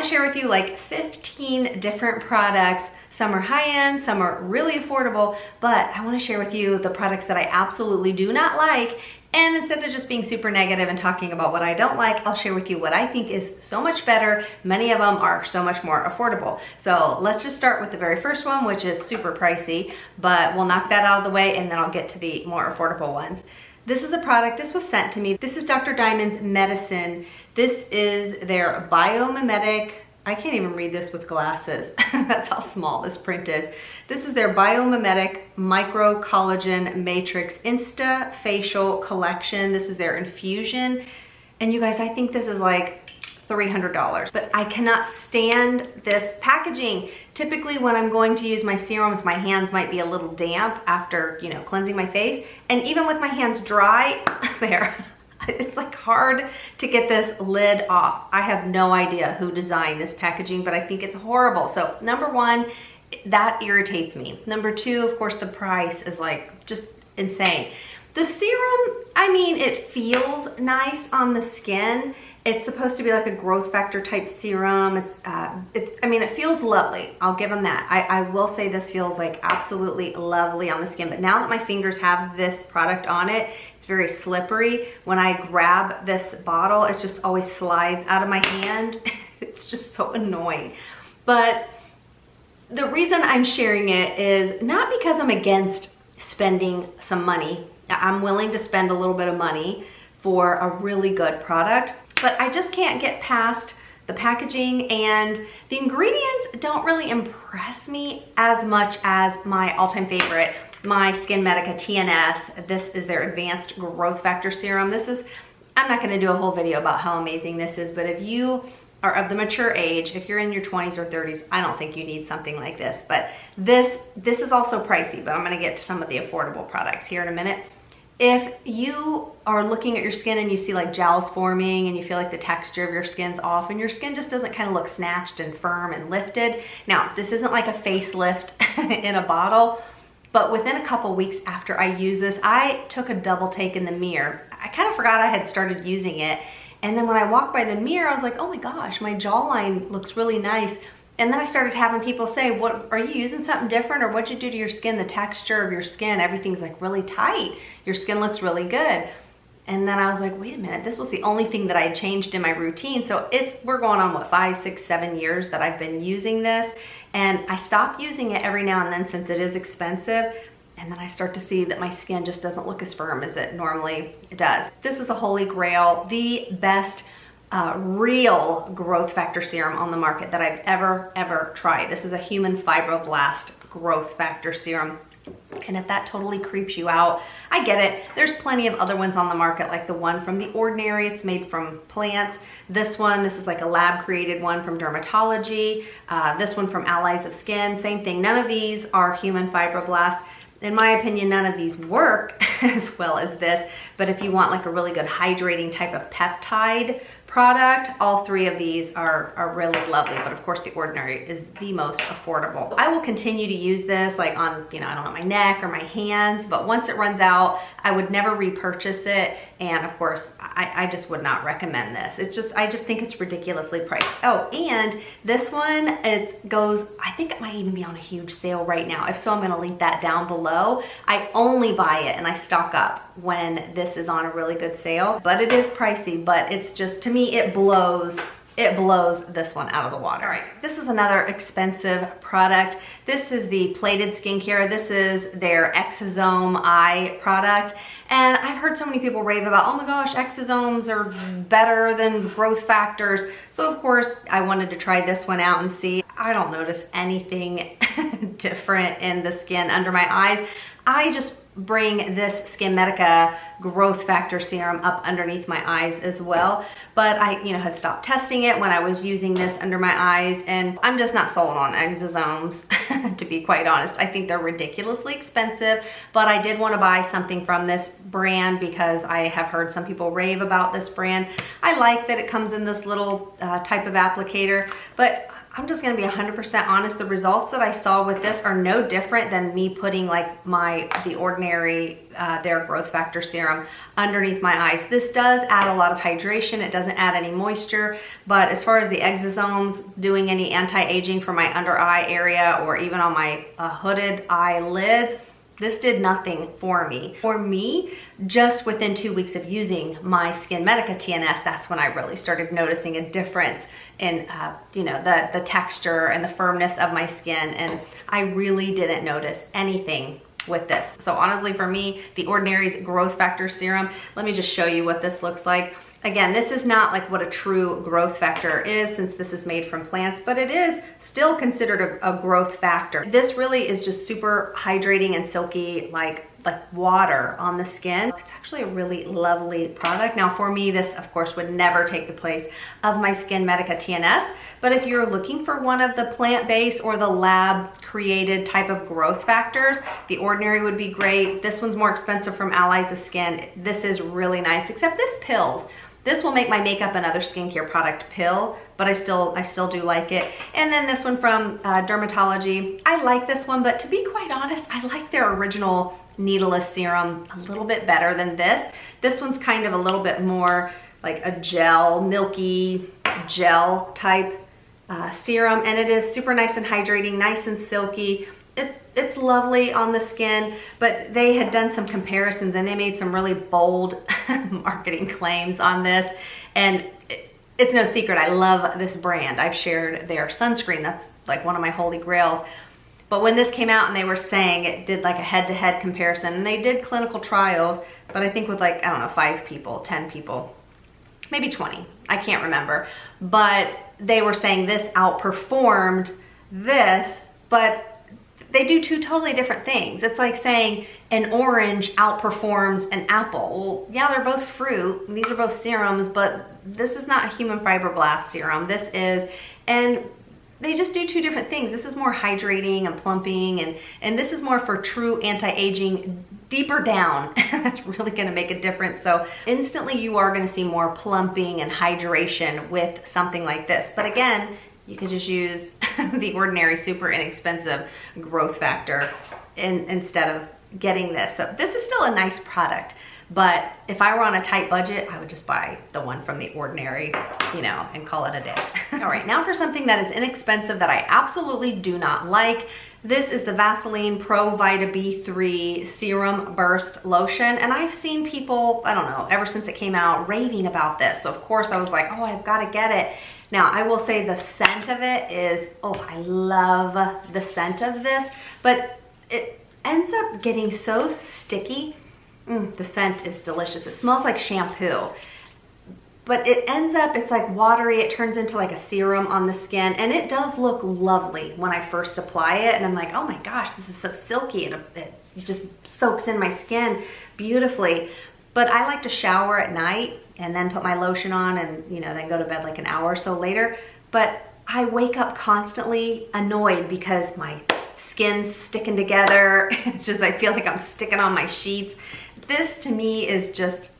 want to share with you like 15 different products. Some are high-end, some are really affordable, but I want to share with you the products that I absolutely do not like. And instead of just being super negative and talking about what I don't like, I'll share with you what I think is so much better. Many of them are so much more affordable. So let's just start with the very first one, which is super pricey, but we'll knock that out of the way and then I'll get to the more affordable ones. This is a product, this was sent to me. This is Dr. Diamond's Medicine. This is their biomimetic, I can't even read this with glasses. That's how small this print is. This is their Biomimetic Micro Collagen Matrix Insta Facial Collection. This is their infusion. And you guys, I think this is like $300, but I cannot stand this packaging. Typically when I'm going to use my serums, my hands might be a little damp after, you know, cleansing my face. And even with my hands dry, there. It's like hard to get this lid off. I have no idea who designed this packaging, but I think it's horrible. So number one, that irritates me. Number two, of course, the price is like just insane. The serum, I mean, it feels nice on the skin. It's supposed to be like a growth factor type serum. I mean, it feels lovely. I'll give them that. I will say this feels like absolutely lovely on the skin, but now that my fingers have this product on it, it's very slippery. When I grab this bottle, it just always slides out of my hand. It's just so annoying. But the reason I'm sharing it is not because I'm against spending some money. I'm willing to spend a little bit of money for a really good product, but I just can't get past the packaging, and the ingredients don't really impress me as much as my all-time favorite, my SkinMedica TNS. This is their Advanced Growth Factor Serum. This is, I'm not gonna do a whole video about how amazing this is, but if you are of the mature age, if you're in your 20s or 30s, I don't think you need something like this. But this is also pricey, but I'm gonna get to some of the affordable products here in a minute. If you are looking at your skin and you see like gels forming and you feel like the texture of your skin's off and your skin just doesn't kind of look snatched and firm and lifted. Now, this isn't like a facelift in a bottle, but within a couple weeks after I used this, I took a double take in the mirror. I kind of forgot I had started using it. And then when I walked by the mirror, I was like, oh my gosh, my jawline looks really nice. And then I started having people say, what, are you using something different, or what'd you do to your skin? The texture of your skin, everything's like really tight. Your skin looks really good. And then I was like, wait a minute, this was the only thing that I had changed in my routine. So we're going on what, 5, 6, 7 years that I've been using this. And I stop using it every now and then since it is expensive. And then I start to see that my skin just doesn't look as firm as it normally does. This is the Holy Grail, the best real growth factor serum on the market that I've ever tried. This is a human fibroblast growth factor serum. And if that totally creeps you out, I get it. There's plenty of other ones on the market, like the one from The Ordinary. It's made from plants. This is like a lab created one from Dermatology. This one from Allies of Skin, same thing. None of these are human fibroblast. In my opinion, none of these work as well as this, but if you want like a really good hydrating type of peptide product, all three of these are really lovely, but of course The Ordinary is the most affordable. I will continue to use this like on, you know, I don't know, my neck or my hands, but once it runs out, I would never repurchase it. And of course, I just would not recommend this. I just think it's ridiculously priced. Oh, and this one, I think it might even be on a huge sale right now. If so, I'm gonna link that down below. I only buy it and I stock up when this is on a really good sale, but it is pricey, but it's just, to me, it blows this one out of the water. All right, this is another expensive product. This is the Plated Skincare. This is their Exosome eye product. And I've heard so many people rave about, oh my gosh, exosomes are better than growth factors. So of course, I wanted to try this one out and see. I don't notice anything different in the skin under my eyes. I just bring this SkinMedica Growth Factor Serum up underneath my eyes as well. But I, had stopped testing it when I was using this under my eyes, and I'm just not sold on exosomes, to be quite honest. I think they're ridiculously expensive, but I did want to buy something from this brand because I have heard some people rave about this brand. I like that it comes in this little type of applicator, but I'm just gonna be 100% honest. The results that I saw with this are no different than me putting like The Ordinary, their growth factor serum underneath my eyes. This does add a lot of hydration. It doesn't add any moisture, but as far as the Exosomes doing any anti-aging for my under eye area or even on my hooded eyelids, this did nothing for me. For me, just within 2 weeks of using my SkinMedica TNS, that's when I really started noticing a difference in you know, the texture and the firmness of my skin, and I really didn't notice anything with this. So honestly, for me, The Ordinary's growth factor serum, let me just show you what this looks like. Again, this is not like what a true growth factor is, since this is made from plants, but it is still considered a growth factor. This really is just super hydrating and silky, like water on the skin. It's actually a really lovely product. Now for me, this of course would never take the place of my SkinMedica TNS, but if you're looking for one of the plant-based or the lab created type of growth factors, The Ordinary would be great. This one's more expensive from Allies of Skin. This is really nice, except this pills. This will make my makeup and other skincare product pill, but I still do like it. And then this one from Dermatology. I like this one, but to be quite honest, I like their original needleless serum a little bit better than this. This one's kind of a little bit more like a gel, milky gel type serum, and it is super nice and hydrating, nice and silky. It's lovely on the skin, but they had done some comparisons and they made some really bold marketing claims on this, and it's no secret I love this brand. I've shared their sunscreen. That's like one of my holy grails. But when this came out and they were saying it did like a head-to-head comparison, and they did clinical trials, but I think with like, I don't know, 5 people, 10 people, maybe 20, I can't remember. But they were saying this outperformed this, but they do two totally different things. It's like saying an orange outperforms an apple. Well, yeah, they're both fruit, and these are both serums, but this is not a human fibroblast serum. This is, and they just do two different things. This is more hydrating and plumping, and this is more for true anti-aging, deeper down. That's really gonna make a difference. So instantly you are gonna see more plumping and hydration with something like this. But again, you could just use The Ordinary super inexpensive growth factor instead of getting this. So this is still a nice product, but if I were on a tight budget, I would just buy the one from The Ordinary, you know, and call it a day. All right, now for something that is inexpensive that I absolutely do not like. This is the Vaseline Pro Vita B3 Serum Burst Lotion, and I've seen people, I don't know, ever since it came out raving about this. So of course I was like, oh, I've got to get it. Now, I will say the scent of it is, oh, I love the scent of this, but it ends up getting so sticky. The scent is delicious. It smells like shampoo, but it ends up, it's like watery. It turns into like a serum on the skin, and it does look lovely when I first apply it, and I'm like, oh my gosh, this is so silky, and it just soaks in my skin beautifully. But I like to shower at night and then put my lotion on and, you know, then go to bed like an hour or so later. But I wake up constantly annoyed because my skin's sticking together. It's just, I feel like I'm sticking on my sheets. This to me is just,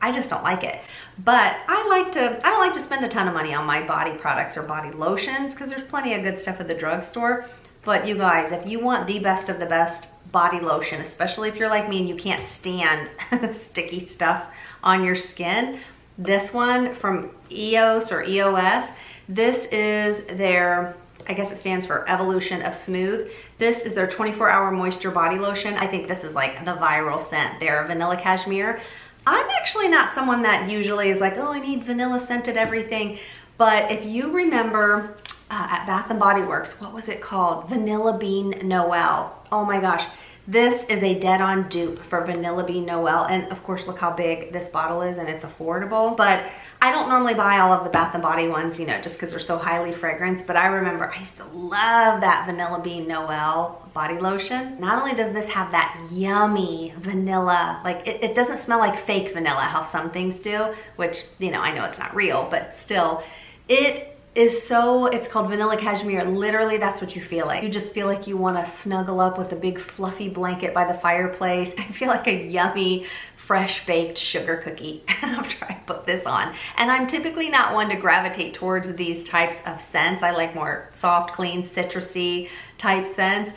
I just don't like it. But I don't like to spend a ton of money on my body products or body lotions, because there's plenty of good stuff at the drugstore. But you guys, if you want the best of the best body lotion, especially if you're like me and you can't stand sticky stuff on your skin, this one from EOS or EOS, this is their, I guess it stands for Evolution of Smooth. This is their 24-hour moisture body lotion. I think this is like the viral scent. Their vanilla cashmere. I'm actually not someone that usually is like, oh, I need vanilla scented everything. But if you remember at Bath & Body Works, what was it called? Vanilla Bean Noel. Oh my gosh. This is a dead-on dupe for Vanilla Bean Noel. And of course, look how big this bottle is, and it's affordable. But I don't normally buy all of the Bath & Body ones, you know, just because they're so highly fragranced. But I remember I used to love that Vanilla Bean Noel body lotion. Not only does this have that yummy vanilla, like it doesn't smell like fake vanilla, how some things do, which, you know, I know it's not real, but still, it is so, it's called vanilla cashmere. Literally, that's what you feel like. You just feel like you want to snuggle up with a big fluffy blanket by the fireplace. I feel like a yummy, fresh baked sugar cookie after I put this on. And I'm typically not one to gravitate towards these types of scents. I like more soft, clean, citrusy type scents.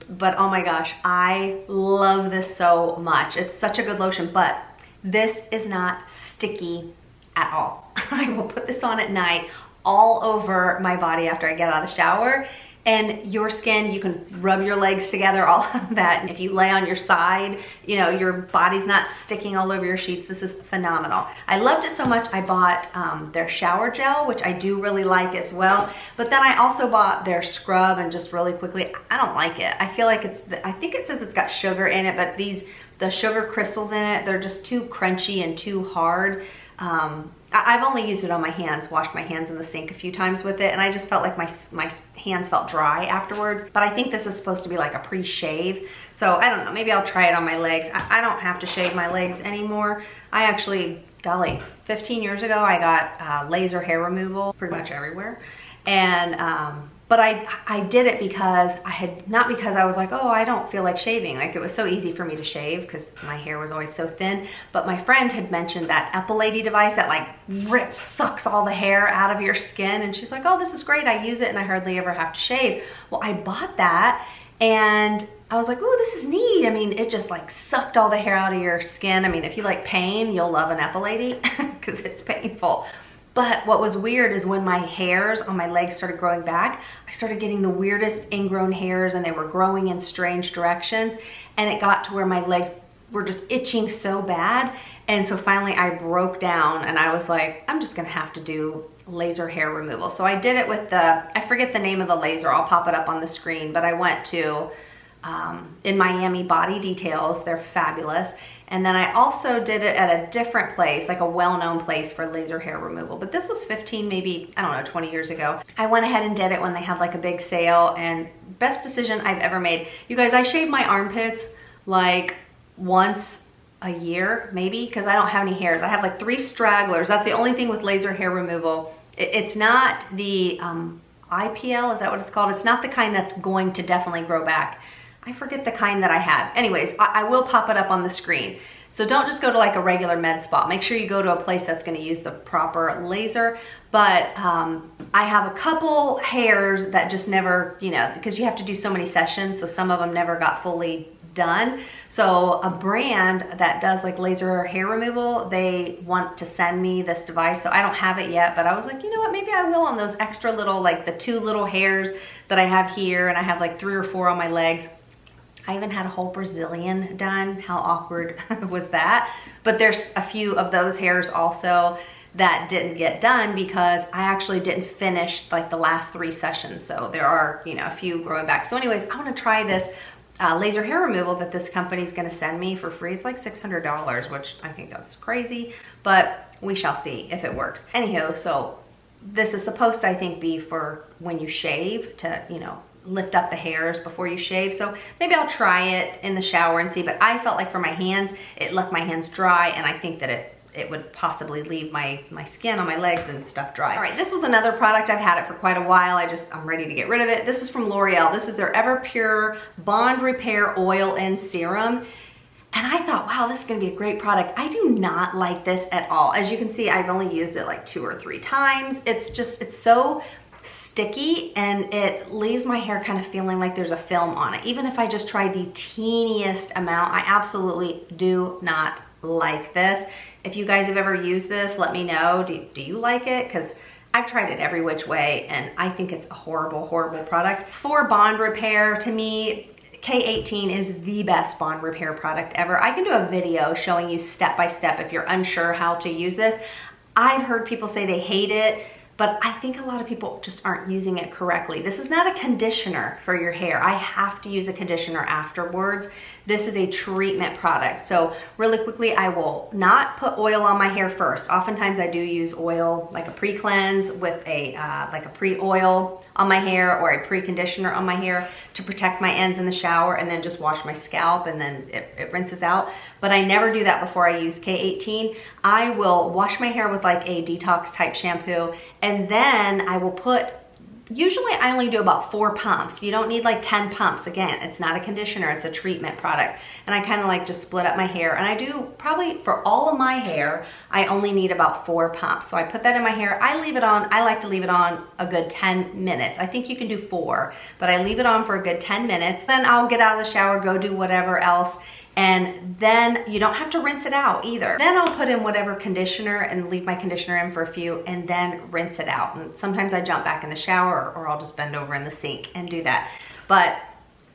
But oh my gosh, I love this so much. It's such a good lotion, but this is not sticky at all. I will put this on at night all over my body after I get out of the shower. And your skin, you can rub your legs together, all of that. And if you lay on your side, you know, your body's not sticking all over your sheets. This is phenomenal. I loved it so much, I bought their shower gel, which I do really like as well. But then I also bought their scrub, and just really quickly, I don't like it. I feel like I think it says it's got sugar in it, but the sugar crystals in it, they're just too crunchy and too hard. I've only used it on my hands, washed my hands in the sink a few times with it, and I just felt like my hands felt dry afterwards. But I think this is supposed to be like a pre-shave. So I don't know, maybe I'll try it on my legs. I don't have to shave my legs anymore. I actually, golly, 15 years ago, I got laser hair removal pretty much everywhere. And, but I did it because not because I was like, oh, I don't feel like shaving. Like, it was so easy for me to shave because my hair was always so thin. But my friend had mentioned that Epilady device that like sucks all the hair out of your skin. And she's like, oh, this is great. I use it and I hardly ever have to shave. Well, I bought that and I was like, oh, this is neat. I mean, it just like sucked all the hair out of your skin. I mean, if you like pain, you'll love an Epilady because it's painful. But what was weird is when my hairs on my legs started growing back, I started getting the weirdest ingrown hairs, and they were growing in strange directions. And it got to where my legs were just itching so bad. And so finally I broke down and I was like, I'm just gonna have to do laser hair removal. So I did it with I forget the name of the laser, I'll pop it up on the screen, but I went to, in Miami, Body Details, they're fabulous. And then I also did it at a different place, like a well-known place for laser hair removal. But this was 15, maybe, I don't know, 20 years ago. I went ahead and did it when they had like a big sale, and best decision I've ever made. You guys, I shave my armpits like once a year, maybe, because I don't have any hairs. I have like 3 stragglers. That's the only thing with laser hair removal. It's not the IPL, is that what it's called? It's not the kind that's going to definitely grow back. I forget the kind that I had. Anyways, I will pop it up on the screen. So don't just go to like a regular med spa. Make sure you go to a place that's gonna use the proper laser. But I have a couple hairs that just never, you know, because you have to do so many sessions, so some of them never got fully done. So a brand that does like laser hair removal, they want to send me this device. So I don't have it yet, but I was like, you know what, maybe I will on those extra little, like the 2 little hairs that I have here, and I have like 3 or 4 on my legs. I even had a whole Brazilian done. How awkward was that? But there's a few of those hairs also that didn't get done because I actually didn't finish like the last 3 sessions. So there are, you know, a few growing back. So anyways, I want to try this laser hair removal that this company's going to send me for free. It's like $600, which I think that's crazy, but we shall see if it works. Anyhow, so this is supposed to, I think, be for when you shave to, you know, lift up the hairs before you shave. So maybe I'll try it in the shower and see, but I felt like for my hands, it left my hands dry, and I think that it would possibly leave my skin on my legs and stuff dry. All right, this was another product. I've had it for quite a while. I'm ready to get rid of it. This is from L'Oreal. This is their Ever Pure Bond Repair Oil and Serum. And I thought, wow, this is gonna be a great product. I do not like this at all. As you can see, I've only used it like 2 or 3 times. It's so sticky, and it leaves my hair kind of feeling like there's a film on it. Even if I just try the teeniest amount, I absolutely do not like this. If you guys have ever used this, let me know. Do you like it? Because I've tried it every which way, and I think it's a horrible, horrible product. For bond repair, to me, K18 is the best bond repair product ever. I can do a video showing you step by step if you're unsure how to use this. I've heard people say they hate it, but I think a lot of people just aren't using it correctly. This is not a conditioner for your hair. I have to use a conditioner afterwards. This is a treatment product. So really quickly, I will not put oil on my hair first. Oftentimes I do use oil, like a pre-cleanse with like a pre-oil on my hair or a pre-conditioner on my hair to protect my ends in the shower, and then just wash my scalp, and then it rinses out. But I never do that before I use K18. I will wash my hair with like a detox type shampoo, and then I will put usually I only do about 4 pumps. You don't need like 10 pumps. Again, it's not a conditioner, it's a treatment product. And I kind of like just split up my hair. And I do probably for all of my hair, I only need about 4 pumps. So I put that in my hair. I leave it on. I like to leave it on a good 10 minutes. I think you can do 4, but I leave it on for a good 10 minutes. Then I'll get out of the shower, go do whatever else. And then you don't have to rinse it out either. Then I'll put in whatever conditioner and leave my conditioner in for a few and then rinse it out. And sometimes I jump back in the shower or I'll just bend over in the sink and do that. But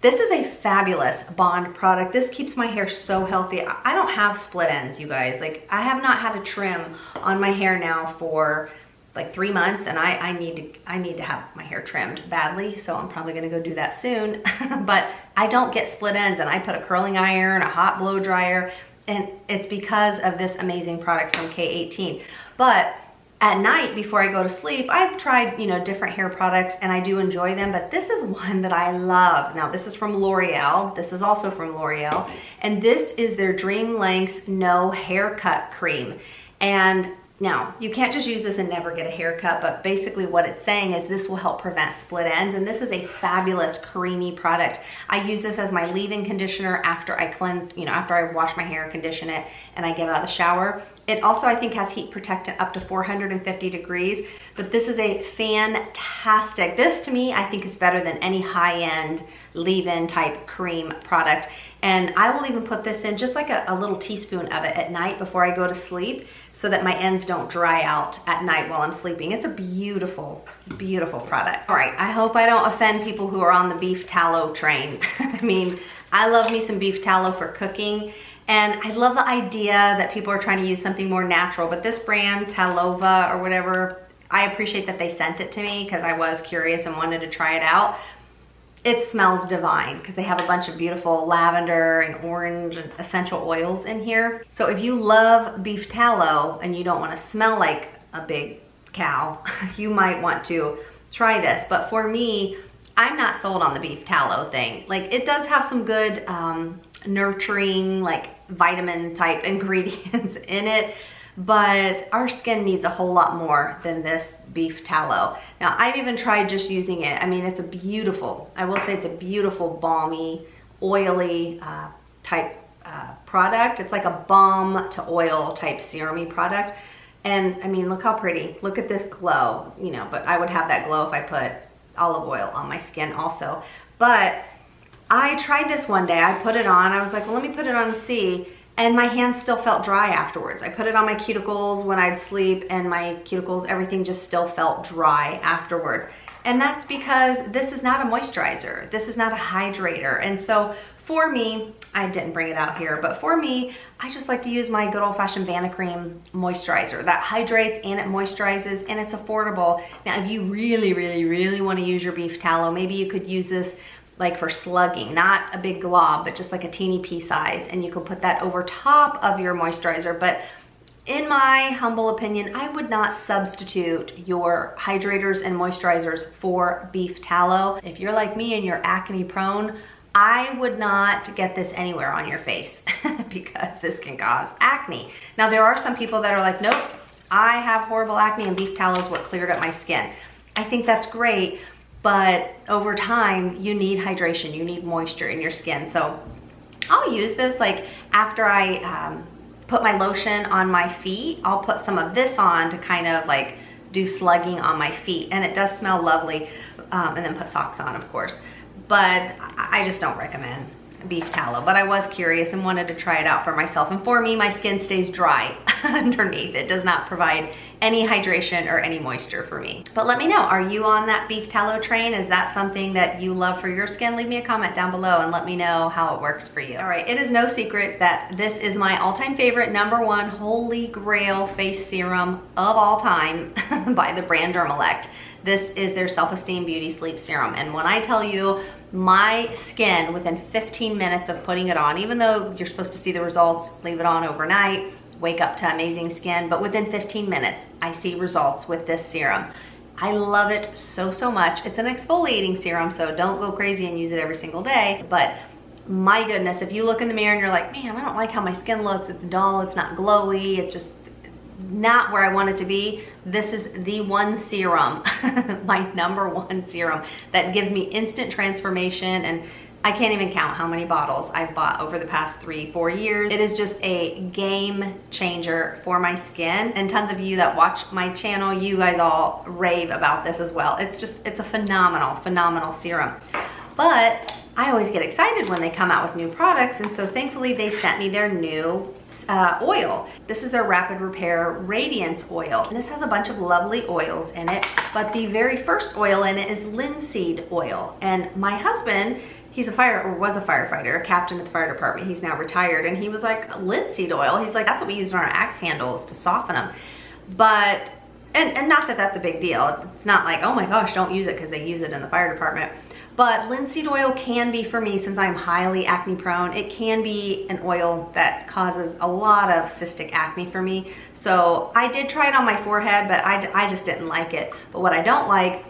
this is a fabulous bond product. This keeps my hair so healthy. I don't have split ends, you guys. Like, I have not had a trim on my hair now for like 3 months, and I need to have my hair trimmed badly, so I'm probably gonna go do that soon. But I don't get split ends, and I put a curling iron, a hot blow dryer, and it's because of this amazing product from K18. But at night before I go to sleep, I've tried, you know, different hair products and I do enjoy them, but this is one that I love. Now, this is from L'Oreal. This is also from L'Oreal, and this is their Dream Lengths No Haircut Cream. And now, you can't just use this and never get a haircut, but basically what it's saying is this will help prevent split ends, and this is a fabulous creamy product. I use this as my leave-in conditioner after I cleanse, you know, after I wash my hair, condition it, and I get out of the shower. It also, I think, has heat protectant up to 450 degrees, but this is a fantastic, this to me, I think is better than any high-end leave-in type cream product. And I will even put this in just like a little teaspoon of it at night before I go to sleep so that my ends don't dry out at night while I'm sleeping. It's a beautiful, beautiful product. All right, I hope I don't offend people who are on the beef tallow train. I mean, I love me some beef tallow for cooking, and I love the idea that people are trying to use something more natural, but this brand, Talova or whatever, I appreciate that they sent it to me because I was curious and wanted to try it out. It smells divine because they have a bunch of beautiful lavender and orange and essential oils in here. So if you love beef tallow and you don't want to smell like a big cow, you might want to try this. But for me, I'm not sold on the beef tallow thing. Like, it does have some good nurturing, like vitamin type ingredients in it, but our skin needs a whole lot more than this beef tallow. Now, I've even tried just using it. I mean, it's a beautiful, I will say it's a beautiful, balmy, oily type product. It's like a balm to oil type serum-y product. And I mean, look how pretty. Look at this glow, you know, but I would have that glow if I put olive oil on my skin also. But I tried this one day. I put it on. I was like, well, let me put it on and see. And my hands still felt dry afterwards. I put it on my cuticles when I'd sleep, and my cuticles, everything just still felt dry afterward. And that's because this is not a moisturizer. This is not a hydrator. And so for me, I didn't bring it out here, but for me, I just like to use my good old-fashioned Vanicream moisturizer that hydrates and it moisturizes, and it's affordable. Now, if you really, really, really want to use your beef tallow, maybe you could use this like for slugging, not a big glob, but just like a teeny pea size, and you can put that over top of your moisturizer. But in my humble opinion, I would not substitute your hydrators and moisturizers for beef tallow. If you're like me and you're acne prone, I would not get this anywhere on your face because this can cause acne. Now, there are some people that are like, nope, I have horrible acne and beef tallow is what cleared up my skin. I think that's great, but over time, you need hydration, you need moisture in your skin. So I'll use this like after I put my lotion on my feet, I'll put some of this on to kind of like do slugging on my feet, and it does smell lovely, and then put socks on, of course. But I just don't recommend beef tallow, but I was curious and wanted to try it out for myself. And for me, my skin stays dry underneath. It does not provide any hydration or any moisture for me. But let me know, are you on that beef tallow train? Is that something that you love for your skin? Leave me a comment down below and let me know how it works for you. All right, it is no secret that this is my all-time favorite #1 holy grail face serum of all time by the brand Dermalect. This is their Self-Esteem Beauty Sleep Serum. And when I tell you, my skin within 15 minutes of putting it on, even though you're supposed to see the results, leave it on overnight, wake up to amazing skin, but within 15 minutes, I see results with this serum. I love it so, so much. It's an exfoliating serum, so don't go crazy and use it every single day. But my goodness, if you look in the mirror and you're like, man, I don't like how my skin looks, it's dull, it's not glowy, it's just not where I want it to be, this is the one serum, my #1 serum that gives me instant transformation, and I can't even count how many bottles I've bought over the past 3-4 years. It is just a game changer for my skin, and tons of you that watch my channel, you guys all rave about this as well. It's a phenomenal serum. But I always get excited when they come out with new products, and so thankfully they sent me their new oil. This is their Rapid Repair Radiance Oil, and this has a bunch of lovely oils in it, but the very first oil in it is linseed oil. And my husband, was a firefighter, a captain at the fire department. He's now retired, and he was like, linseed oil? He's like, that's what we use on our axe handles to soften them. But, and not that that's a big deal. It's not like, oh my gosh, don't use it because they use it in the fire department. But linseed oil can be, for me, since I'm highly acne prone, it can be an oil that causes a lot of cystic acne for me. So I did try it on my forehead, but I just didn't like it. But what I don't like,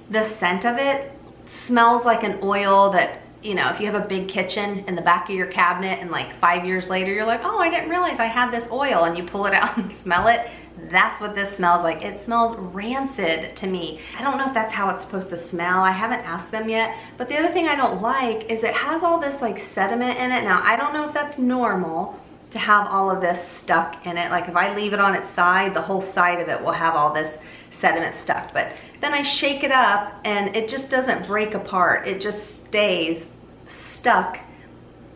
the scent of it smells like an oil that, you know, if you have a big kitchen in the back of your cabinet and like 5 years later, you're like, oh, I didn't realize I had this oil, and you pull it out and smell it. That's what this smells like. It smells rancid to me. I don't know if that's how it's supposed to smell. I haven't asked them yet. But the other thing I don't like is it has all this like sediment in it. Now, I don't know if that's normal to have all of this stuck in it. Like if I leave it on its side, the whole side of it will have all this sediment stuck. But then I shake it up and it just doesn't break apart. It just stays stuck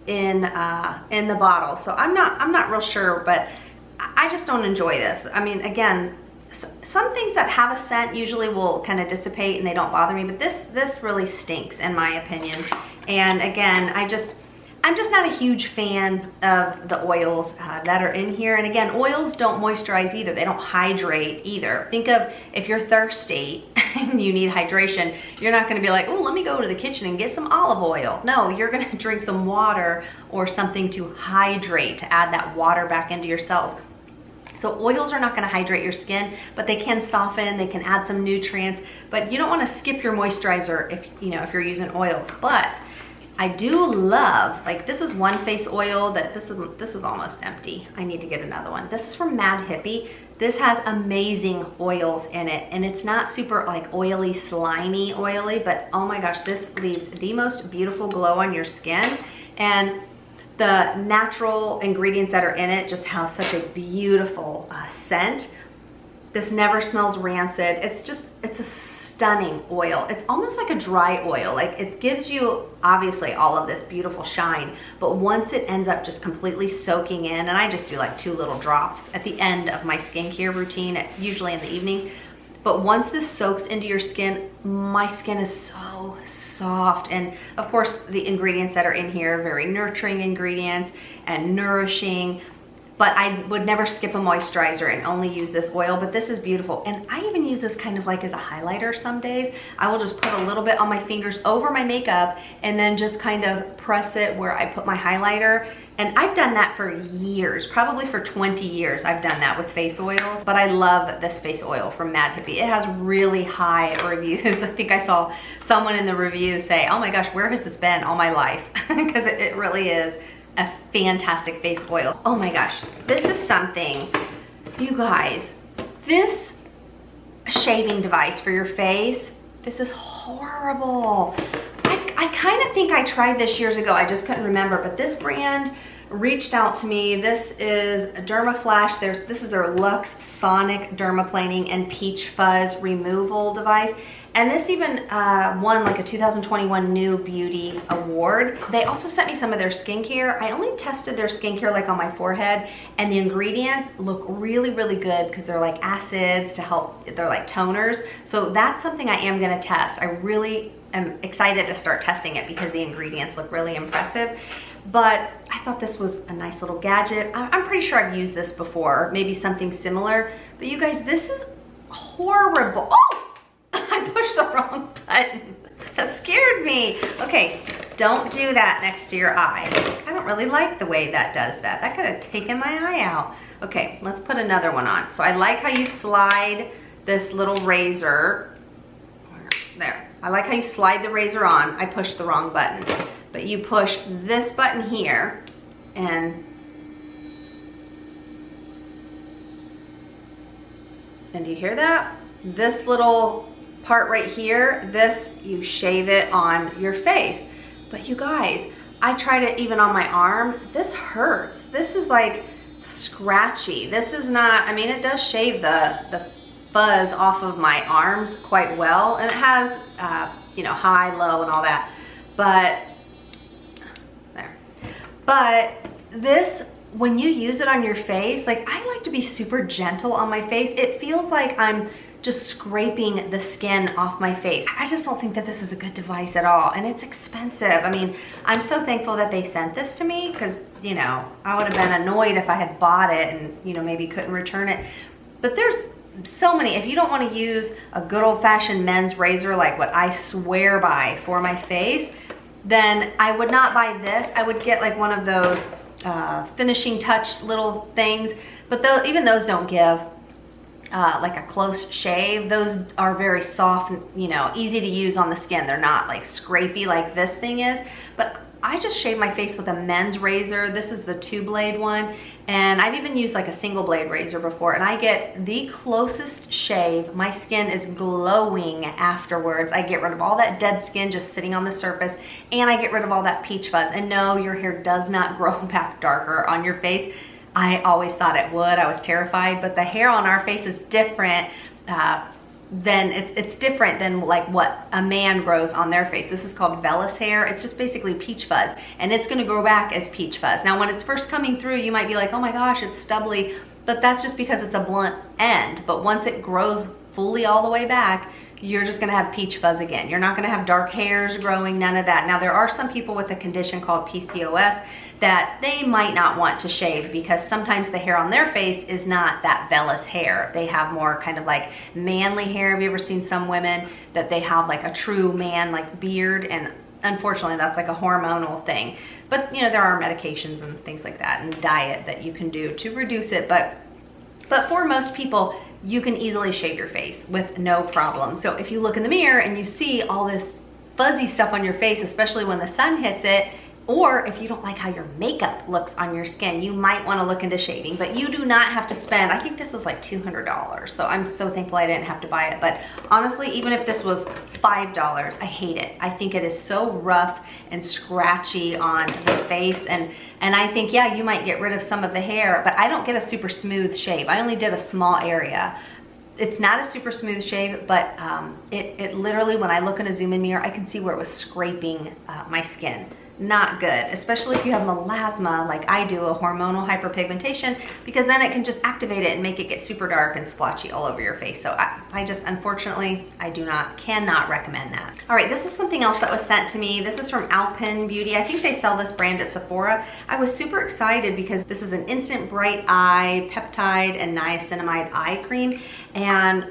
in the bottle. So I'm not real sure, but I just don't enjoy this. I mean, again, some things that have a scent usually will kind of dissipate and they don't bother me, but this really stinks in my opinion. And again, I'm just not a huge fan of the oils that are in here. And again, oils don't moisturize either. They don't hydrate either. Think of if you're thirsty and you need hydration, you're not gonna be like, oh, let me go to the kitchen and get some olive oil. No, you're gonna drink some water or something to hydrate, to add that water back into your cells. So oils are not gonna hydrate your skin, but they can soften, they can add some nutrients, but you don't wanna skip your moisturizer if you're using oils. But I do love, like this is one face oil that this is almost empty. I need to get another one. This is from Mad Hippie. This has amazing oils in it, and it's not super like oily, slimy oily, but oh my gosh, this leaves the most beautiful glow on your skin. And the natural ingredients that are in it just have such a beautiful scent. This never smells rancid. It's a stunning oil. It's almost like a dry oil. Like it gives you obviously all of this beautiful shine, but once it ends up just completely soaking in, and I just do like 2 little drops at the end of my skincare routine, usually in the evening. But once this soaks into your skin, my skin is so soft. And of course the ingredients that are in here are very nurturing ingredients and nourishing, but I would never skip a moisturizer and only use this oil. But this is beautiful, and I even use this kind of like as a highlighter some days. I will just put a little bit on my fingers over my makeup and then just kind of press it where I put my highlighter. And I've done that for years, probably for 20 years I've done that with face oils. But I love this face oil from Mad Hippie. It has really high reviews. I think I saw someone in the review say, oh my gosh, where has this been all my life? Because it really is a fantastic face oil. Oh my gosh, this is something, you guys, this shaving device for your face, this is horrible. I kind of think I tried this years ago, I just couldn't remember, but this brand reached out to me. This is Dermaflash. This is their Luxe Sonic Dermaplaning and Peach Fuzz Removal device. And this even won like a 2021 New Beauty Award. They also sent me some of their skincare. I only tested their skincare like on my forehead, and the ingredients look really, really good because they're like acids to help, they're like toners. So that's something I am gonna test. I really am excited to start testing it because the ingredients look really impressive. But I thought this was a nice little gadget. I'm pretty sure I've used this before, maybe something similar. But you guys, this is horrible. Oh! I pushed the wrong button. That scared me. Okay, don't do that next to your eye. I don't really like the way that does that. That could have taken my eye out. Okay, let's put another one on. So I like how you slide this little razor. There. I like how you slide the razor on. I pushed the wrong button. But you push this button here and And do you hear that? This little part right here, this, you shave it on your face. But you guys, I tried it even on my arm. This hurts. This is like scratchy. This is not, I mean, it does shave the fuzz off of my arms quite well. And it has, you know, high, low, and all that. But, there. But this, when you use it on your face, like I like to be super gentle on my face. It feels like I'm just scraping the skin off my face. I just don't think that this is a good device at all, and it's expensive. I mean, I'm so thankful that they sent this to me because, you know, I would have been annoyed if I had bought it and, you know, maybe couldn't return it. But there's so many. If you don't want to use a good old-fashioned men's razor like what I swear by for my face, then I would not buy this. I would get like one of those finishing touch little things, but even those don't give like a close shave. Those are very soft, you know, easy to use on the skin. They're not like scrapey like this thing is. But I just shave my face with a men's razor. This is the 2-blade one, and I've even used like a single blade razor before, and I get the closest shave. My skin is glowing afterwards. I get rid of all that dead skin just sitting on the surface, and I get rid of all that peach fuzz. And no, your hair does not grow back darker on your face. I always thought it would. I was terrified, but the hair on our face is different. It's different than like what a man grows on their face. This is called vellus hair. It's just basically peach fuzz, and it's going to grow back as peach fuzz. Now, when it's first coming through, you might be like, oh my gosh, it's stubbly, but that's just because it's a blunt end. But once it grows fully all the way back, you're just gonna have peach fuzz again. You're not gonna have dark hairs growing, none of that. Now, there are some people with a condition called PCOS that they might not want to shave because sometimes the hair on their face is not that vellus hair. They have more kind of like manly hair. Have you ever seen some women that they have like a true man like beard? And unfortunately, that's like a hormonal thing. But you know, there are medications and things like that and diet that you can do to reduce it. But for most people, you can easily shave your face with no problem. So if you look in the mirror and you see all this fuzzy stuff on your face, especially when the sun hits it, or if you don't like how your makeup looks on your skin, you might want to look into shaving. But you do not have to spend, I think this was like $200. So I'm so thankful I didn't have to buy it. But honestly, even if this was $5, I hate it. I think it is so rough and scratchy on the face. And I think, yeah, you might get rid of some of the hair, but I don't get a super smooth shave. I only did a small area. It's not a super smooth shave, but it literally, when I look in a zoom in mirror, I can see where it was scraping my skin. Not good, especially if you have melasma like I do, a hormonal hyperpigmentation, because then it can just activate it and make it get super dark and splotchy all over your face. So I just, unfortunately, I cannot recommend that. All right, this was something else that was sent to me. This is from Alpen Beauty. I think they sell this brand at Sephora. I was super excited because this is an instant bright eye peptide and niacinamide eye cream, and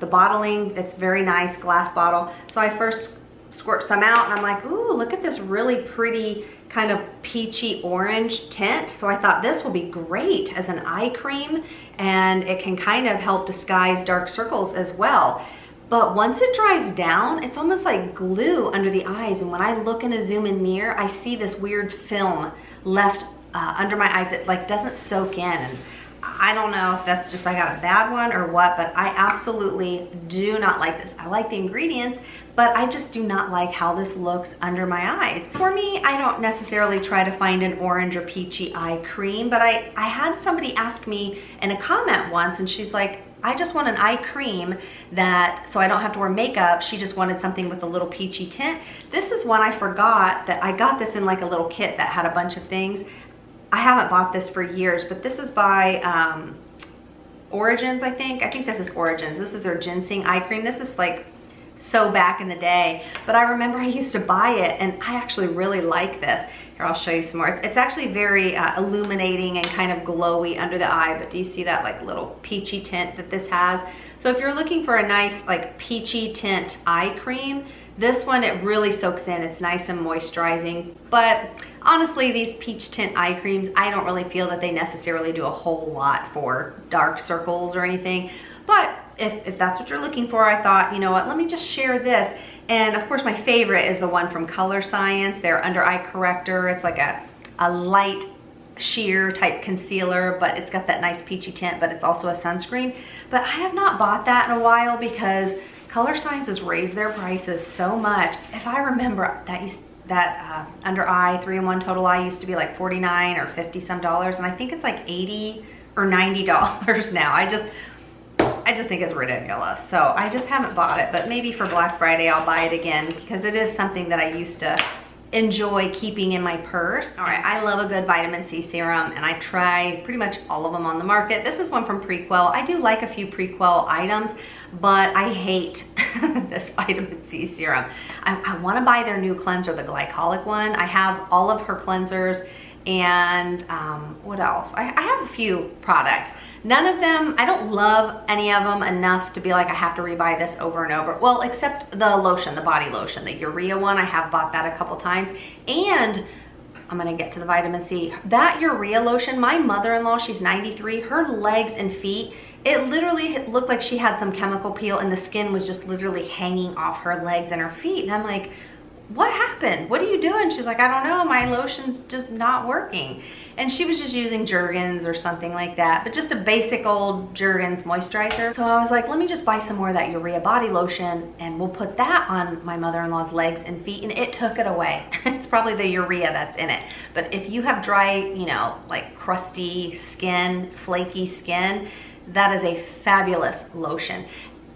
the bottling, it's very nice, glass bottle. So I first squirt some out and I'm like, ooh, look at this really pretty kind of peachy orange tint. So I thought this will be great as an eye cream, and it can kind of help disguise dark circles as well. But once it dries down, it's almost like glue under the eyes. And when I look in a zoom in mirror, I see this weird film left under my eyes that like doesn't soak in. And I don't know if that's just I got a bad one or what, but I absolutely do not like this. I like the ingredients, but I just do not like how this looks under my eyes. For me, I don't necessarily try to find an orange or peachy eye cream, but I had somebody ask me in a comment once, and she's like, I just want an eye cream that, so I don't have to wear makeup. She just wanted something with a little peachy tint. This is one I forgot that I got this in like a little kit that had a bunch of things. I haven't bought this for years, but this is by Origins, I think. I think this is Origins. This is their ginseng eye cream. This is like so back in the day, but I remember I used to buy it, and I actually really like this. Here, I'll show you some more. It's actually very illuminating and kind of glowy under the eye, but do you see that like little peachy tint that this has? So if you're looking for a nice like peachy tint eye cream, this one, it really soaks in. It's nice and moisturizing. But honestly, these peach tint eye creams, I don't really feel that they necessarily do a whole lot for dark circles or anything. But if that's what you're looking for, I thought, you know what, let me just share this. And of course, my favorite is the one from Color Science, their under eye corrector. It's like a light sheer type concealer, but it's got that nice peachy tint, but it's also a sunscreen. but I have not bought that in a while because Color Science has raised their prices so much. If I remember, that under eye 3-in-1 total eye used to be like $49 or $50 some, and I think it's like $80 or $90 now. I just think it's ridiculous. So I just haven't bought it, but maybe for Black Friday I'll buy it again because it is something that I used to enjoy keeping in my purse. All right, I love a good vitamin C serum, and I try pretty much all of them on the market. This is one from Prequel. I do like a few Prequel items, but I hate this vitamin C serum. I want to buy their new cleanser, the glycolic one. I have all of her cleansers, and what else? I have a few products. None of them, I don't love any of them enough to be like I have to rebuy this over and over. Well, except the lotion, the body lotion, the urea one. I have bought that a couple times. And I'm gonna get to the vitamin C. That urea lotion, my mother-in-law, she's 93, her legs and feet, it literally looked like she had some chemical peel and the skin was just literally hanging off her legs and her feet. And I'm like, what happened? What are you doing? She's like, I don't know, my lotion's just not working. And she was just using Jergens or something like that, but just a basic old Jergens moisturizer. So I was like, let me just buy some more of that urea body lotion and we'll put that on my mother-in-law's legs and feet, and it took it away. It's probably the urea that's in it. But if you have dry, you know, like crusty skin, flaky skin, that is a fabulous lotion.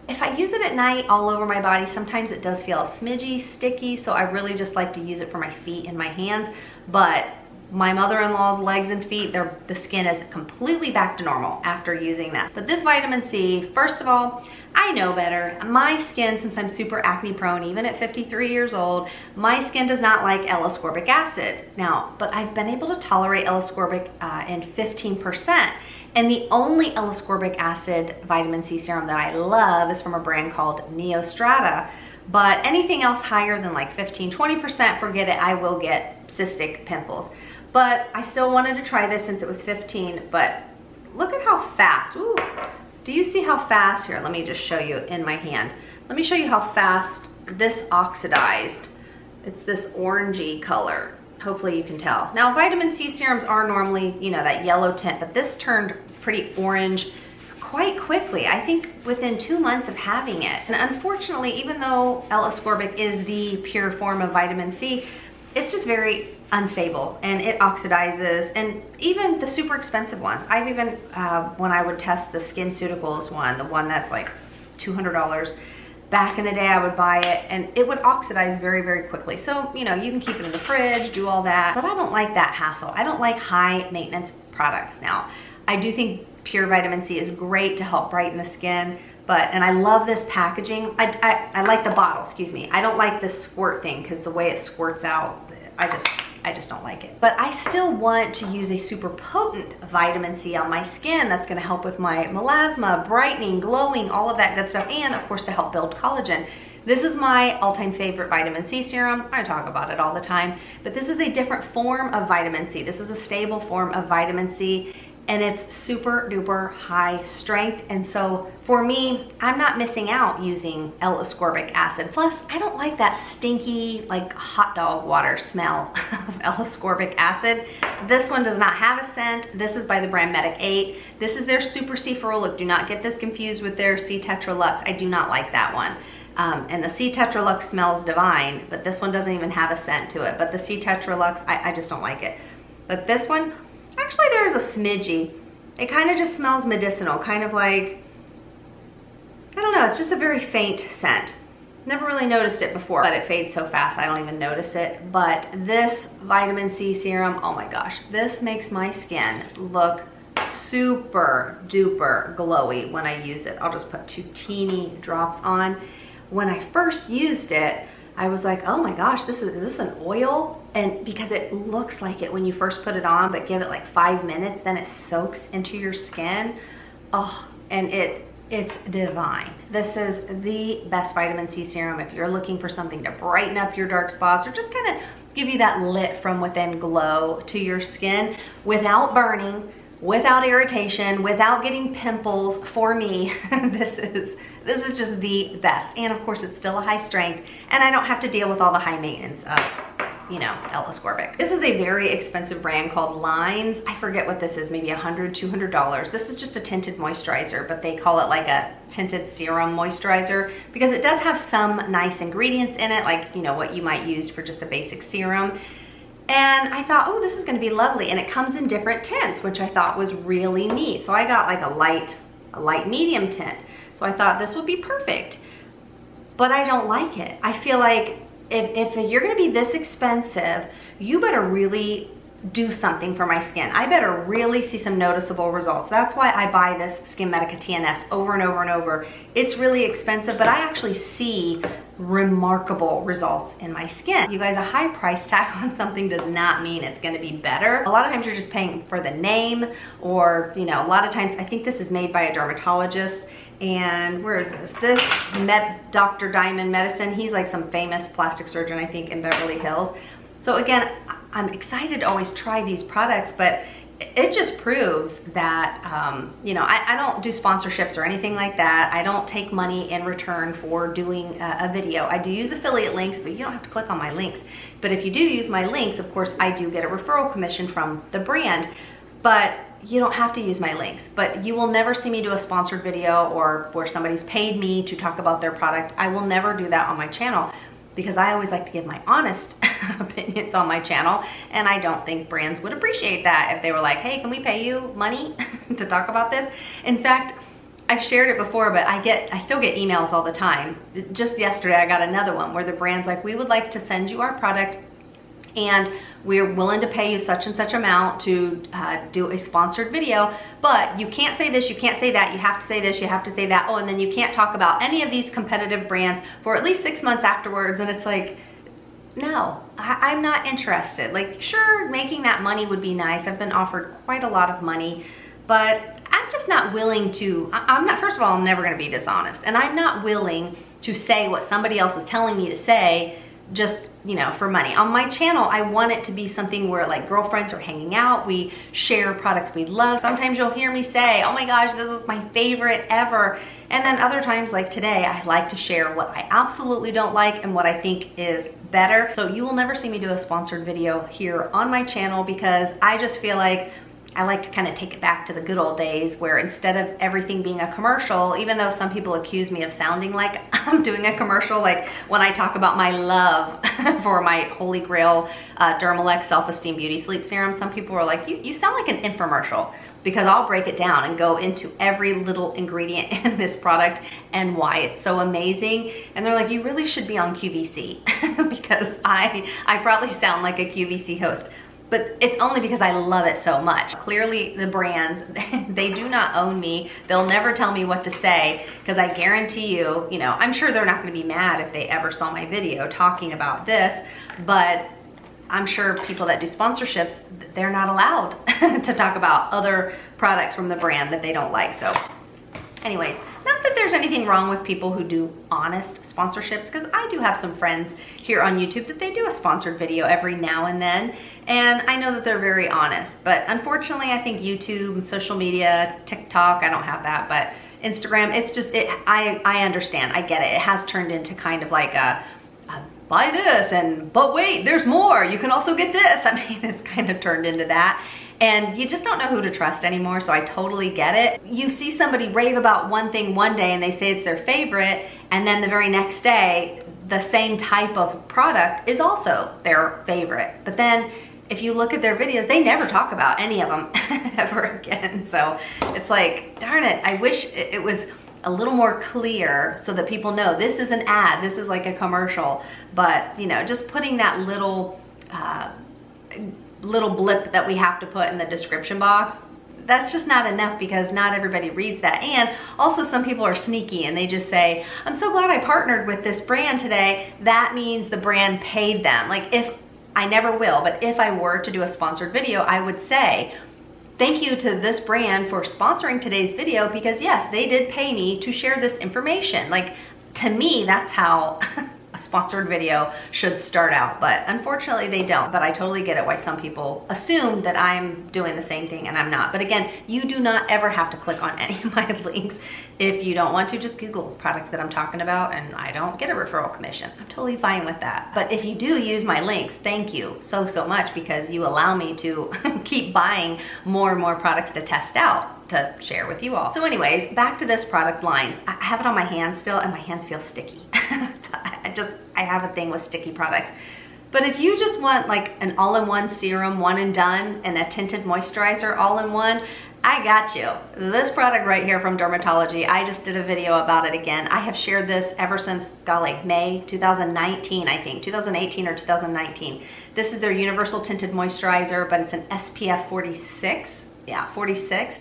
If I use it at night all over my body, sometimes it does feel smidgy, sticky, so I really just like to use it for my feet and my hands. But my mother-in-law's legs and feet, the skin is completely back to normal after using that. But this vitamin C, first of all, I know better. My skin, since I'm super acne prone, even at 53 years old, my skin does not like L-ascorbic acid. Now, but I've been able to tolerate L-ascorbic in 15%. And the only L-ascorbic acid vitamin C serum that I love is from a brand called Neostrata. But anything else higher than like 15-20%, forget it, I will get cystic pimples. But I still wanted to try this since it was 15, but look at how fast, ooh. Do you see how fast, here, let me just show you in my hand. Let me show you how fast this oxidized. It's this orangey color. Hopefully you can tell. Now, vitamin C serums are normally, you know, that yellow tint, but this turned pretty orange quite quickly. I think within 2 months of having it. And unfortunately, even though L-ascorbic is the pure form of vitamin C, it's just very unstable and it oxidizes. And even the super expensive ones, I've even, when I would test the SkinCeuticals one, the one that's like $200, back in the day I would buy it and it would oxidize very, very quickly. So, you know, you can keep it in the fridge, do all that, but I don't like that hassle. I don't like high maintenance products. Now, I do think pure vitamin C is great to help brighten the skin, and I love this packaging. I like the bottle, excuse me. I don't like this squirt thing because the way it squirts out, I just don't like it. But I still want to use a super potent vitamin C on my skin that's gonna help with my melasma, brightening, glowing, all of that good stuff, and of course to help build collagen. This is my all-time favorite vitamin C serum. I talk about it all the time, but this is a different form of vitamin C. This is a stable form of vitamin C, and it's super duper high strength. And so for me, I'm not missing out using L-ascorbic acid. Plus, I don't like that stinky, like hot dog water smell of L-ascorbic acid. This one does not have a scent. This is by the brand Medic 8. This is their Super C Ferulic. Do not get this confused with their C Tetralux. I do not like that one. And the C Tetralux smells divine, but this one doesn't even have a scent to it. But the C Tetralux, I just don't like it. But this one, actually there's a smidgy. It kind of just smells medicinal, kind of like, I don't know, it's just a very faint scent. Never really noticed it before, but it fades so fast I don't even notice it. But this vitamin C serum, oh my gosh, this makes my skin look super duper glowy when I use it. I'll just put 2 teeny drops on. When I first used it, I was like, oh my gosh, is this an oil? And because it looks like it when you first put it on, but give it like 5 minutes, then it soaks into your skin. Oh, and it's divine. This is the best vitamin C serum if you're looking for something to brighten up your dark spots or just kind of give you that lit from within glow to your skin without burning, without irritation, without getting pimples. For me, this is just the best. And of course, it's still a high strength, and I don't have to deal with all the high maintenance of, you know, L-ascorbic. This is a very expensive brand called Lines. I forget what this is, maybe $100, $200. This is just a tinted moisturizer, but they call it like a tinted serum moisturizer because it does have some nice ingredients in it, like, you know, what you might use for just a basic serum. And I thought, oh, this is gonna be lovely. And it comes in different tints, which I thought was really neat. So I got like a light medium tint. So I thought this would be perfect, but I don't like it. I feel like if you're gonna be this expensive, you better really do something for my skin. I better really see some noticeable results. That's why I buy this SkinMedica TNS over and over and over. It's really expensive, but I actually see remarkable results in my skin. You guys, a high price tag on something does not mean it's gonna be better. A lot of times you're just paying for the name, or, you know, a lot of times, I think this is made by a dermatologist. And where is this? Dr. Diamond Medicine. He's like some famous plastic surgeon, I think, in Beverly Hills. So again, I'm excited to always try these products, but it just proves that, you know, I don't do sponsorships or anything like that. I don't take money in return for doing a video. I do use affiliate links, but you don't have to click on my links. But if you do use my links, of course, I do get a referral commission from the brand. But you don't have to use my links, but you will never see me do a sponsored video or where somebody's paid me to talk about their product. I will never do that on my channel because I always like to give my honest opinions on my channel, and I don't think brands would appreciate that if they were like, hey, can we pay you money to talk about this? In fact, I've shared it before, but I still get emails all the time. Just yesterday, I got another one where the brand's like, we would like to send you our product and we're willing to pay you such and such amount to do a sponsored video, but you can't say this, you can't say that, you have to say this, you have to say that, oh, and then you can't talk about any of these competitive brands for at least 6 months afterwards. And it's like, no, I'm not interested. Like, sure, making that money would be nice. I've been offered quite a lot of money, but I'm just not willing to, I'm not, first of all, I'm never gonna be dishonest, and I'm not willing to say what somebody else is telling me to say just, you know, for money. On my channel, I want it to be something where like girlfriends are hanging out, we share products we love. Sometimes you'll hear me say, oh my gosh, this is my favorite ever. And then other times like today, I like to share what I absolutely don't like and what I think is better. So you will never see me do a sponsored video here on my channel because I just feel like I like to kind of take it back to the good old days where instead of everything being a commercial, even though some people accuse me of sounding like I'm doing a commercial, like when I talk about my love for my Holy Grail Dermalex Self-Esteem Beauty Sleep Serum, some people are like, you sound like an infomercial, because I'll break it down and go into every little ingredient in this product and why it's so amazing. And they're like, you really should be on QVC because I probably sound like a QVC host. But it's only because I love it so much. Clearly the brands, they do not own me. They'll never tell me what to say because I guarantee you, you know, I'm sure they're not gonna be mad if they ever saw my video talking about this, but I'm sure people that do sponsorships, they're not allowed to talk about other products from the brand that they don't like. So anyways, not that there's anything wrong with people who do honest sponsorships, because I do have some friends here on YouTube that they do a sponsored video every now and then, and I know that they're very honest. But unfortunately, I think YouTube and social media, TikTok, I don't have that, but Instagram, it's just, I understand, I get it. It has turned into kind of like a buy this and, but wait, there's more. You can also get this. I mean, it's kind of turned into that. And you just don't know who to trust anymore, so I totally get it. You see somebody rave about one thing one day and they say it's their favorite, and then the very next day, the same type of product is also their favorite. But then if you look at their videos, they never talk about any of them ever again. So it's like, darn it, I wish it was a little more clear so that people know this is an ad, this is like a commercial. But you know, just putting that little blip that we have to put in the description box, that's just not enough because not everybody reads that. And also some people are sneaky and they just say, I'm so glad I partnered with this brand today. That means the brand paid them. Like, if I never will, but if I were to do a sponsored video, I would say, thank you to this brand for sponsoring today's video because yes, they did pay me to share this information. Like, to me, that's how a sponsored video should start out, but unfortunately they don't. But I totally get it why some people assume that I'm doing the same thing and I'm not. But again, you do not ever have to click on any of my links. If you don't want to, just Google products that I'm talking about and I don't get a referral commission. I'm totally fine with that. But if you do use my links, thank you so much, because you allow me to keep buying more and more products to test out to share with you all. So anyways, back to this product lines. I have it on my hands still and my hands feel sticky. I have a thing with sticky products. But if you just want like an all-in-one serum, one and done, and a tinted moisturizer all-in-one, I got you. This product right here from Dermatology, I just did a video about it again. I have shared this ever since, golly, May 2019, I think, 2018 or 2019. This is their Universal Tinted Moisturizer, but it's an SPF 46. Yeah, 46.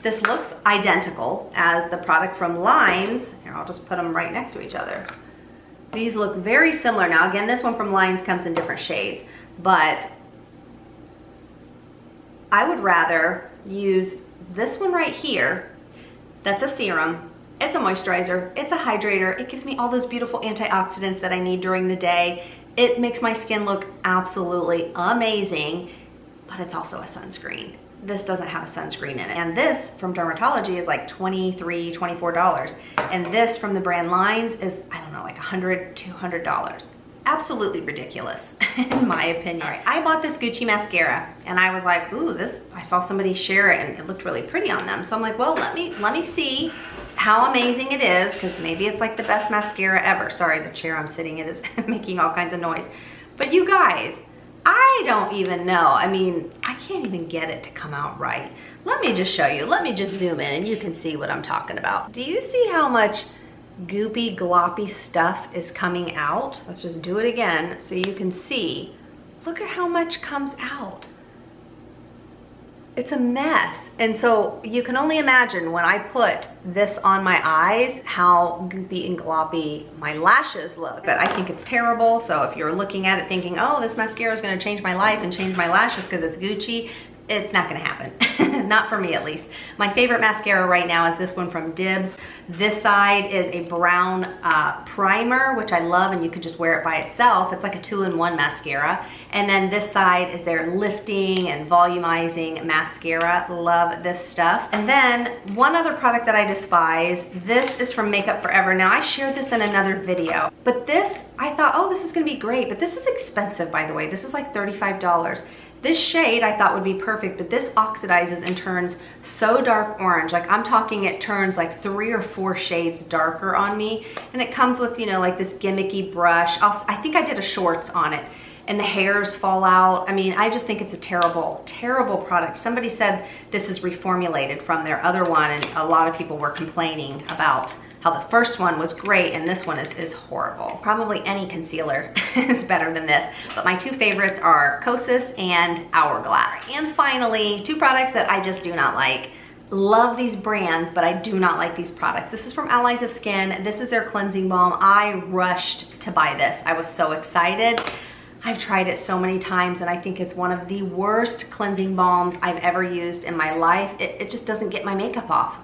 This looks identical as the product from Lines. Here, I'll just put them right next to each other. These look very similar. Now, again, this one from Lines comes in different shades, but I would rather use this one right here. That's a serum. It's a moisturizer. It's a hydrator. It gives me all those beautiful antioxidants that I need during the day. It makes my skin look absolutely amazing, but it's also a sunscreen. This doesn't have a sunscreen in it. And this from Dermatology is like $23, $24. And this from the brand Lines is, I don't know, like $100, $200. Absolutely ridiculous, in my opinion. All right, I bought this Gucci mascara and I was like, ooh, this, I saw somebody share it and it looked really pretty on them. So I'm like, well, let me see how amazing it is, because maybe it's like the best mascara ever. Sorry, the chair I'm sitting in is making all kinds of noise. But you guys, I don't even know. I mean, I can't even get it to come out right. Let me just show you. Let me just zoom in and you can see what I'm talking about. Do you see how much goopy, gloppy stuff is coming out? Let's just do it again so you can see. Look at how much comes out. It's a mess. And so you can only imagine when I put this on my eyes, how goopy and gloppy my lashes look. But I think it's terrible. So if you're looking at it thinking, oh, this mascara is gonna change my life and change my lashes because it's Gucci, it's not gonna happen. Not for me, at least. My favorite mascara right now is this one from Dibs. This side is a brown primer, which I love, and you could just wear it by itself. It's like a 2-in-1 mascara. And then this side is their lifting and volumizing mascara. Love this stuff. And then one other product that I despise, this is from Makeup Forever. Now, I shared this in another video, but this, I thought, oh, this is gonna be great, but this is expensive, by the way. This is like $35. This shade I thought would be perfect, but this oxidizes and turns so dark orange. Like, I'm talking, it turns like 3 or 4 shades darker on me. And it comes with, you know, like this gimmicky brush. I think I did a shorts on it and the hairs fall out. I mean, I just think it's a terrible, terrible product. Somebody said this is reformulated from their other one, and a lot of people were complaining about how the first one was great and this one is horrible. Probably any concealer is better than this, but my 2 favorites are Kosas and Hourglass. And finally, 2 products that I just do not like. Love these brands, but I do not like these products. This is from Allies of Skin. This is their cleansing balm. I rushed to buy this. I was so excited. I've tried it so many times and I think it's one of the worst cleansing balms I've ever used in my life. It just doesn't get my makeup off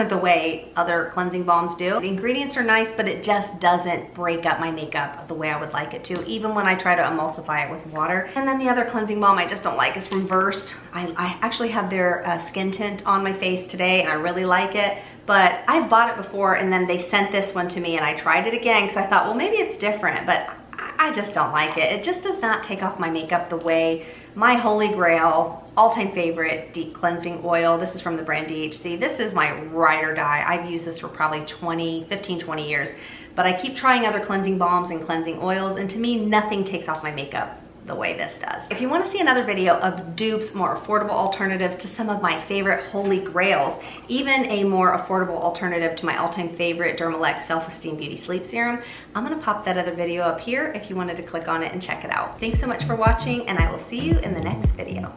the way other cleansing balms do. The ingredients are nice, but it just doesn't break up my makeup the way I would like it to, even when I try to emulsify it with water. And then the other cleansing balm I just don't like is from Versed. I actually have their skin tint on my face today and I really like it. But I've bought it before and then they sent this one to me and I tried it again because I thought, well, maybe it's different, but I just don't like it. It just does not take off my makeup the way my Holy Grail, all-time favorite deep cleansing oil. This is from the brand DHC. This is my ride or die. I've used this for probably 15, 20 years, but I keep trying other cleansing balms and cleansing oils, and to me, nothing takes off my makeup the way this does. If you want to see another video of dupes, more affordable alternatives to some of my favorite holy grails, even a more affordable alternative to my all-time favorite Dermalex Self-Esteem Beauty Sleep Serum, I'm gonna pop that other video up here if you wanted to click on it and check it out. Thanks so much for watching, and I will see you in the next video.